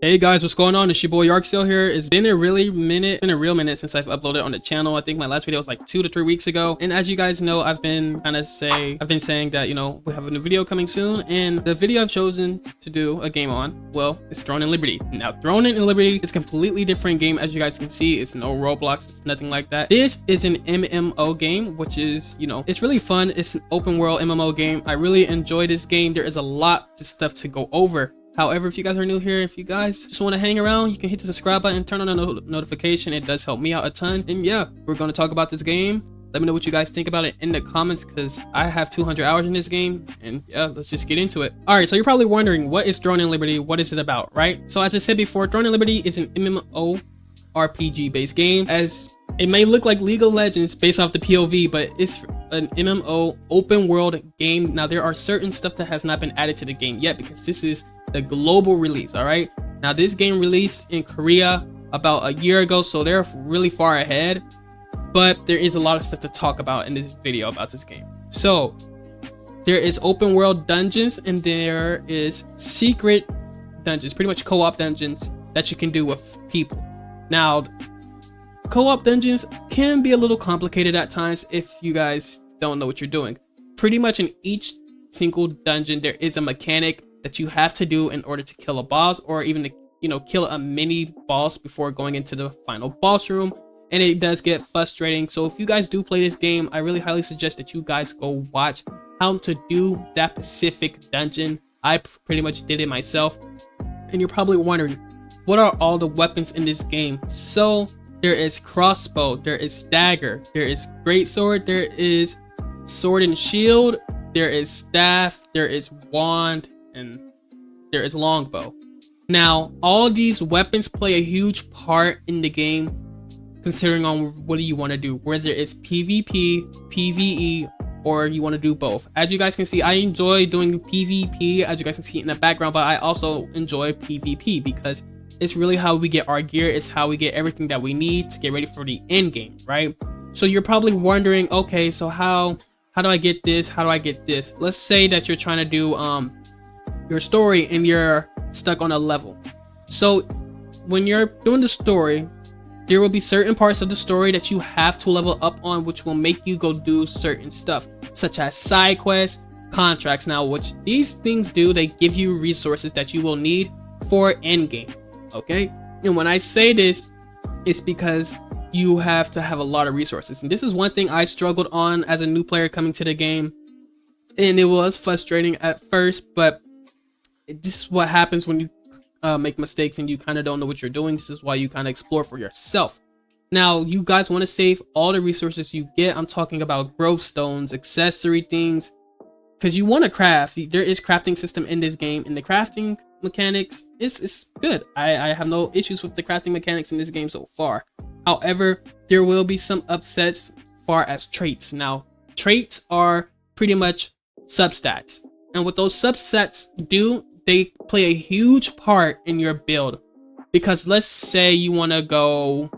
Hey guys, what's going on? It's your boy Yarkstill here. It's been a real minute since I've uploaded on the channel. I think my last video was like 2 to 3 weeks ago. And as you guys know, I've been saying that, you know, we have a new video coming soon. And the video I've chosen to do a game on, well, it's Throne and Liberty. Now, Throne and Liberty is a completely different game. As you guys can see, it's no Roblox, it's nothing like that. This is an MMO game, which is, you know, it's really fun. It's an open world MMO game. I really enjoy this game. There is a lot of stuff to go over. However, if you guys are new here, if you guys just want to hang around, you can hit the subscribe button and turn on the notification. It does help me out a ton. And yeah, we're going to talk about this game. Let me know what you guys think about it in the comments, because I have 200 hours in this game. And yeah, let's just get into it. All right, so you're probably wondering, what is Throne and Liberty? What is it about, right? So as I said before, Throne and Liberty is an MMO RPG based game. As it may look like League of Legends based off the POV, but it's an MMO open world game. Now, there are certain stuff that has not been added to the game yet, because this is the global release. All right, now this game released in Korea about a year ago, so they're really far ahead, but there is a lot of stuff to talk about in this video about this game. So there is open world dungeons and there is secret dungeons, pretty much co-op dungeons that you can do with people. Now, co-op dungeons can be a little complicated at times if you guys don't know what you're doing. Pretty much in each single dungeon there is a mechanic that you have to do in order to kill a boss, or even to, you know, kill a mini boss before going into the final boss room. And it does get frustrating. So if you guys do play this game, I really highly suggest that you guys go watch how to do that specific dungeon. I pretty much did it myself. And you're probably wondering, what are all the weapons in this game? So there is crossbow, there is dagger, there is greatsword, there is sword and shield, there is staff, there is wand, and there is longbow. Now, all these weapons play a huge part in the game, considering on what do you want to do, whether it's PvP, PvE, or you want to do both. As you guys can see, I enjoy doing PvP, as you guys can see in the background, but I also enjoy PvP because it's really how we get our gear. It's how we get everything that we need to get ready for the end game, right? So you're probably wondering, okay, so how do I get this? How do I get this? Let's say that you're trying to do your story and you're stuck on a level. So when you're doing the story, there will be certain parts of the story that you have to level up on, which will make you go do certain stuff, such as side quests, contracts. Now, what these things do, they give you resources that you will need for end game. Okay, and when I say this, it's because you have to have a lot of resources, and this is one thing I struggled on as a new player coming to the game, and it was frustrating at first, but this is what happens when you make mistakes and you kind of don't know what you're doing. This is why you kind of explore for yourself. Now, you guys want to save all the resources you get. I'm talking about growth stones, accessory things, because you want to craft. There is crafting system in this game, and the crafting mechanics is good. I have no issues with the crafting mechanics in this game so far. However, there will be some upsets far as traits. Now, traits are pretty much substats, and what those subsets do, they play a huge part in your build. Because let's say you want to go,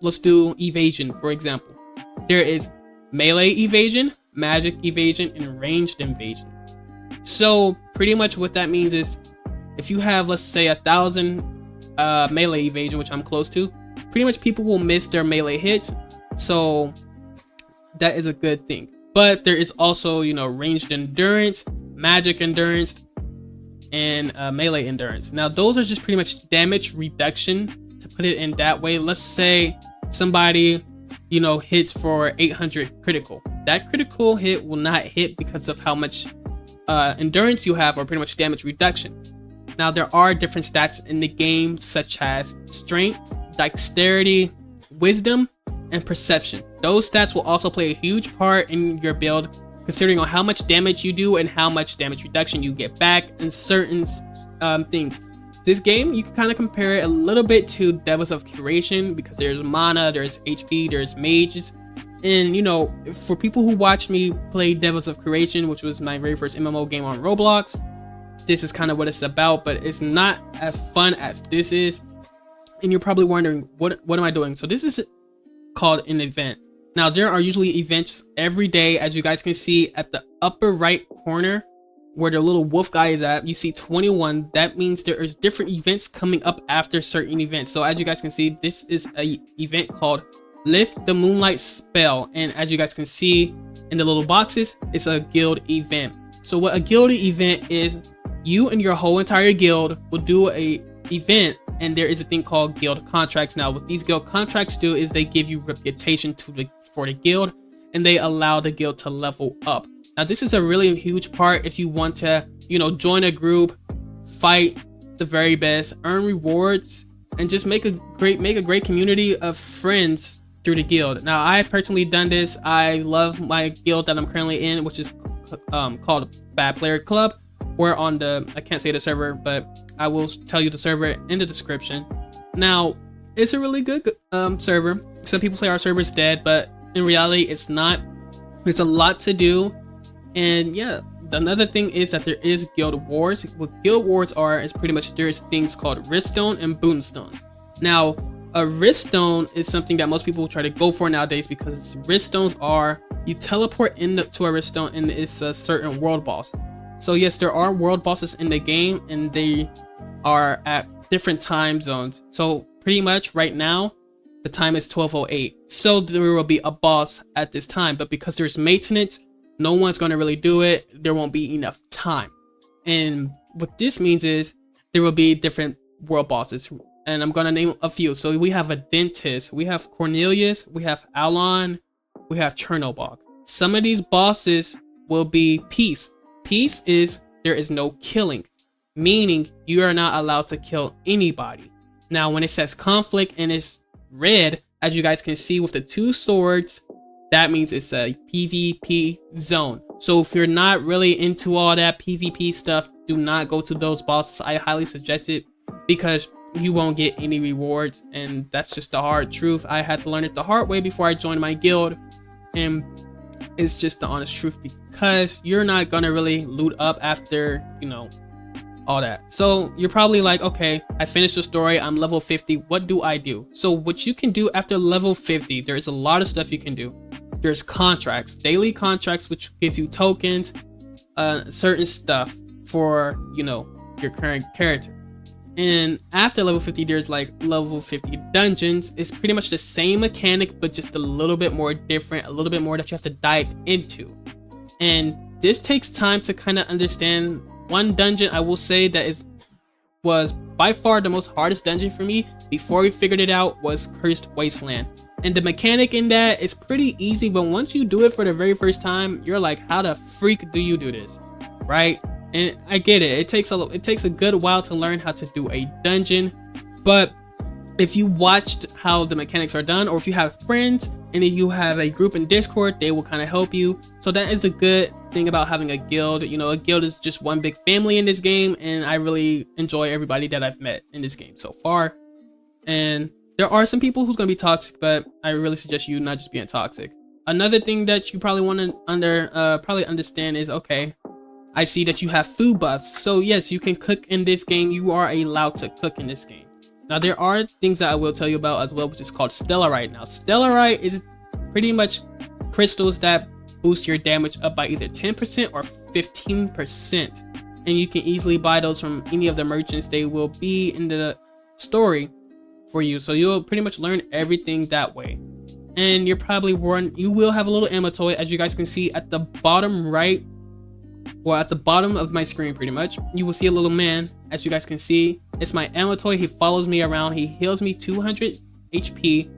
let's do evasion, for example. There is melee evasion, magic evasion, and ranged evasion. So pretty much what that means is, if you have, let's say, 1,000 melee evasion, which I'm close to, pretty much people will miss their melee hits. So that is a good thing. But there is also, you know, ranged endurance, magic endurance, and melee endurance. Now, those are just pretty much damage reduction, to put it in that way. Let's say somebody, you know, hits for 800 critical. That critical hit will not hit because of how much endurance you have, or pretty much damage reduction. Now, there are different stats in the game, such as strength, dexterity, wisdom, and perception. Those stats will also play a huge part in your build, considering on how much damage you do and how much damage reduction you get back in certain things. This game, you can kind of compare it a little bit to Devils of Curation, because there's mana, there's HP, there's mages. And, you know, for people who watched me play Devils of Curation, which was my very first MMO game on Roblox, this is kind of what it's about, but it's not as fun as this is. And you're probably wondering, what am I doing? So this is called an event. Now, there are usually events every day. As you guys can see at the upper right corner, where the little wolf guy is at, you see 21. That means there is different events coming up after certain events. So as you guys can see, this is a event called Lift the Moonlight Spell, and as you guys can see in the little boxes, it's a guild event. So what a guild event is, you and your whole entire guild will do a event, and there is a thing called guild contracts. Now what these guild contracts do is they give you reputation for the guild, and they allow the guild to level up. Now this is a really huge part if you want to, you know, join a group, fight the very best, earn rewards, and just make a great community of friends through the guild. Now I personally done this. I love my guild that I'm currently in, which is called Bad Player Club. We're on the, I can't say the server, but I will tell you the server in the description. Now it's a really good server. Some people say our server is dead, but in reality it's not. There's a lot to do, and yeah, another thing is that there is guild wars. What guild wars are is pretty much there's things called wriststone and boonstone. Now a wriststone is something that most people try to go for nowadays, because wriststones are, you teleport into a wriststone and it's a certain world boss. So yes, there are world bosses in the game, and they are at different time zones. So pretty much right now the time is 12:08, so there will be a boss at this time, but because there's maintenance, no one's going to really do it. There won't be enough time. And what this means is there will be different world bosses, and I'm gonna name a few. So we have a dentist, we have Cornelius, we have Alon, we have Chernobog. Some of these bosses will be peace. Peace is there is no killing, meaning you are not allowed to kill anybody. Now when it says conflict and it's red, as you guys can see with the 2 swords, that means it's a PvP zone. So if you're not really into all that PvP stuff, do not go to those bosses. I highly suggest it, because you won't get any rewards, and that's just the hard truth. I had to learn it the hard way before I joined my guild, and it's just the honest truth, because you're not gonna really loot up after, you know, all that. So you're probably like, okay, I finished the story, I'm level 50, what do I do? So what you can do after level 50, there's a lot of stuff you can do. There's contracts, daily contracts, which gives you tokens, certain stuff for, you know, your current character. And after level 50, there's like level 50 dungeons. It's pretty much the same mechanic, but just a little bit more different, a little bit more that you have to dive into. And this takes time to kind of understand. One dungeon I will say that was by far the most hardest dungeon for me before we figured it out was Cursed Wasteland. And the mechanic in that is pretty easy, but once you do it for the very first time, you're like, how the freak do you do this, right? And I get it. It takes a good while to learn how to do a dungeon, but if you watched how the mechanics are done, or if you have friends and if you have a group in Discord, they will kind of help you. So that is the good thing about having a guild. You know, a guild is just one big family in this game, and I really enjoy everybody that I've met in this game so far. And there are some people who's going to be toxic, but I really suggest you not just being toxic. Another thing that you probably want to probably understand is, okay, I see that you have food buffs. So yes, you can cook in this game. You are allowed to cook in this game. Now there are things that I will tell you about as well, which is called Stellarite. Now Stellarite is pretty much crystals that boost your damage up by either 10% or 15%. And you can easily buy those from any of the merchants. They will be in the story for you. So you'll pretty much learn everything that way. And you're probably you will have a little ammo toy, as you guys can see at the bottom right, or at the bottom of my screen pretty much. You will see a little man, as you guys can see. It's my ammo toy. He follows me around. He heals me 200 HP.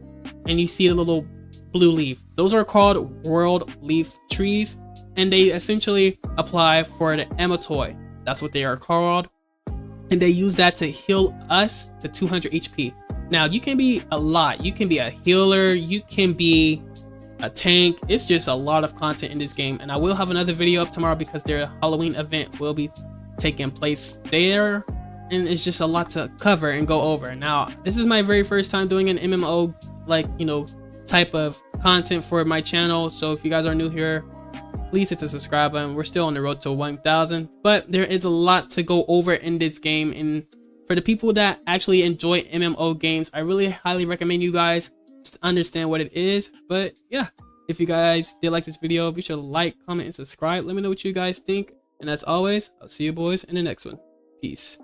And you see a little blue leaf. Those are called world leaf trees, and they essentially apply for the ammo toy. That's what they are called. And they use that to heal us to 200 HP. Now you can be a lot. You can be a healer. You can be a tank. It's just a lot of content in this game, and I will have another video up tomorrow because their Halloween event will be taking place there, and it's just a lot to cover and go over. Now this is my very first time doing an MMO, like, you know, type of content for my channel. So if you guys are new here, please hit the subscribe button. We're still on the road to 1,000, but there is a lot to go over in this game, and for the people that actually enjoy MMO games, I really highly recommend you guys understand what it is. But yeah, if you guys did like this video, be sure to like, comment, and subscribe. Let me know what you guys think. And as always, I'll see you boys in the next one. Peace.